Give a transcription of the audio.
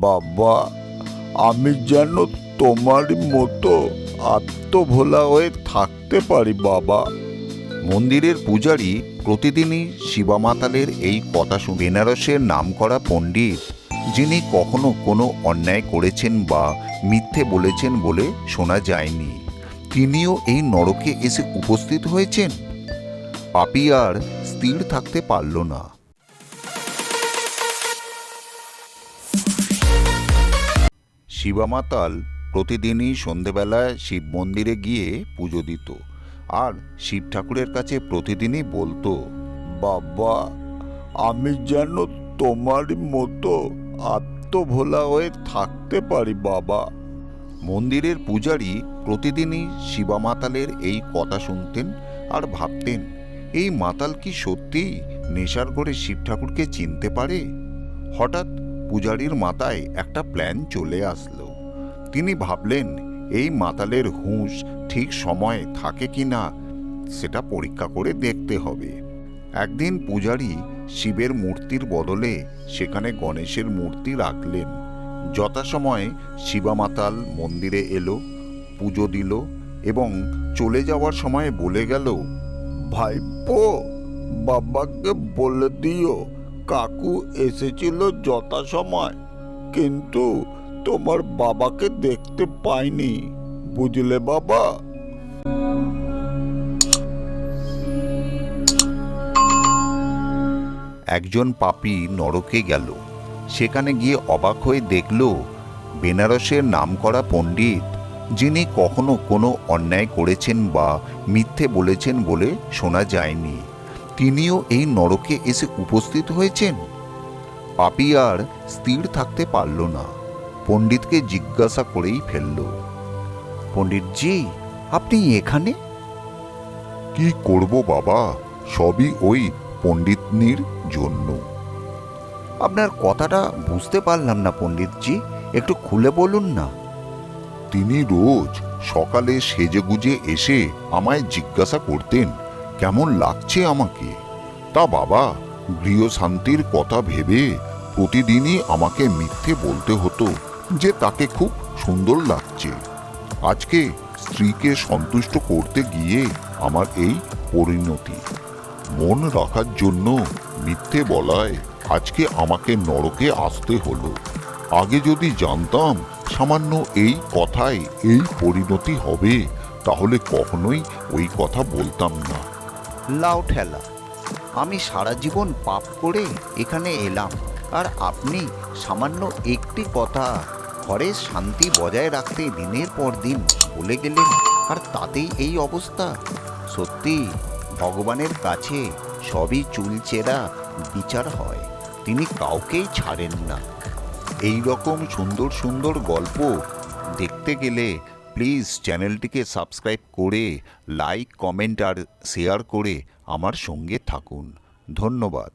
বাবা, আমি যেন তোমারই মতো আত্মভোলা হয়ে থাকতে পারি বাবা। মন্দিরের পূজারী প্রতিদিনই শিবা মাতালের এই কথা শুনে বেনারসের নামকরা পণ্ডিত, যিনি কখনো কোনো অন্যায় করেছেন বা মিথ্যে বলেছেন বলে শোনা যায়নি, তিনিও এই নরকে এসে উপস্থিত হয়েছেন। পাপী আর স্থির থাকতে পারল না। শিবা মাতাল প্রতিদিনই সন্ধেবেলায় শিব মন্দিরে গিয়ে পুজো দিত আর শিব ঠাকুরের কাছে প্রতিদিনই বলতো, বাবা, আমি যেন তোমারই মতো আত্মভোলা হয়ে থাকতে পারি বাবা। মন্দিরের পূজারী প্রতিদিনই শিবা মাতালের এই কথা শুনতেন আর ভাবতেন, এই মাতাল কি সত্যিই নেশার করে শিব ঠাকুরকে চিনতে পারে? হঠাৎ পূজারীর মাথায় একটা প্ল্যান চলে আসলো। তিনি ভাবলেন, এই মাতালের হুঁশ ঠিক সময়ে থাকে কি না সেটা পরীক্ষা করে দেখতে হবে। একদিন পূজারী শিবের মূর্তির বদলে সেখানে গণেশের মূর্তি রাখলেন। যথাসময়ে শিবা মাতাল মন্দিরে এলো, পুজো দিল এবং চলে যাওয়ার সময় বলে গেল, ভাইপো, বাবাকে বলে দিও কাকু এসেছিল যথাসময়, কিন্তু তোমার বাবাকে দেখতে পাইনি, বুঝলে বাবা? একজন পাপী নরকে গেল। সেখানে গিয়ে অবাক হয়ে দেখল, বেনারসের নামকরা পণ্ডিত, যিনি কখনো কোনো অন্যায় করেছেন বা মিথ্যে বলেছেন বলে শোনা যায়নি, তিনিও এই নরকে এসে উপস্থিত হয়েছেন। পাপী আর স্থির থাকতে পারল না, পণ্ডিতকে জিজ্ঞাসা করেই ফেলল, পণ্ডিতজি, আপনি এখানে? কি করব বাবা, সবই ওই পণ্ডিতনির জন্য। আপনার কথাটা বুঝতে পারলাম না পণ্ডিতজি, একটু খুলে বলুন না। তিনি রোজ সকালে সেজেগুজে এসে আমায় জিজ্ঞাসা করতেন কেমন লাগছে আমাকে। তা বাবা, গৃহশান্তির কথা ভেবে প্রতিদিনই আমাকে মিথ্যে বলতে হতো যে তাকে খুব সুন্দর লাগছে। আজকে স্ত্রীকে সন্তুষ্ট করতে গিয়ে আমার এই পরিণতি। মন রাখার জন্য মিথ্যে বলায় আজকে আমাকে নরকে আসতে হলো। আগে যদি জানতাম সামান্য এই কথায় এই পরিণতি হবে, তাহলে কখনোই ওই কথা বলতাম না। লাউ ঠেলা, আমি সারা জীবন পাপ করে এখানে এলাম, আর আপনি সামান্য একটি কথা ঘরে শান্তি বজায় রাখতে দিনের পর দিন বলে গেলেন, আর তাতেই এই অবস্থা। সত্যি ভগবানের কাছে সবই চুলচেরা বিচার হয়, তিনি কাউকেই ছাড়েন না। এই রকম সুন্দর সুন্দর গল্প দেখতে গেলে প্লিজ চ্যানেলটিকে সাবস্ক্রাইব করে লাইক, কমেন্ট আর শেয়ার করে আমার সঙ্গে থাকুন। ধন্যবাদ।